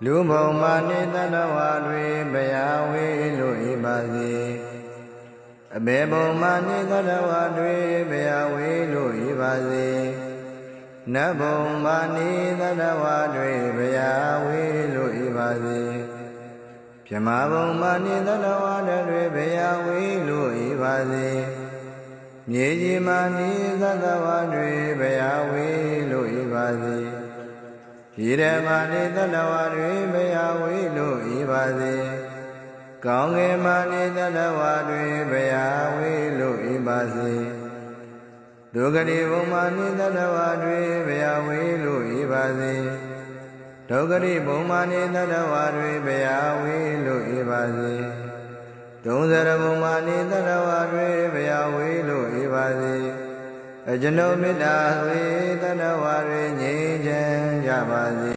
လူဘုံမာနိတတဝါတွေဘယာဝေလို့ဤပါစေအဘေဘုံမာနိတတဝါတွေဘယာဝေလို့ဤပါစေနတ်ဘုံမာနိတတဝါတွေဘယာဝေလို့ဤပါစေပြမဘုံမာနိတတဝါတွေဘယာဝေလို့ဤပါစေမြေကြီးမာနိတတဝါတွေဘယာဝေလို့ဤပါစေဒီရမနိတတဝါတွေဘယာဝေလို့ဤပါစေကောင်းကင်မာနိတတဝါတွေဘယာဝေလို့ဤပါစေဒုက္ခတိဘုံမာနိတတဝါတွေဘယာဝေလို့ဤပါစေဒုက္ခတိဘုံမာနိတတဝါတွေဘယာဝေလို့ဤပါစေဒုံဇရဘုံမာနိတတဝါတွေဘယာဝေလို့ဤပါစေအကျွန်ုပ်မေတ္တာဝေတတဝါတွေငြိမ်းချမ်းကြပါစေ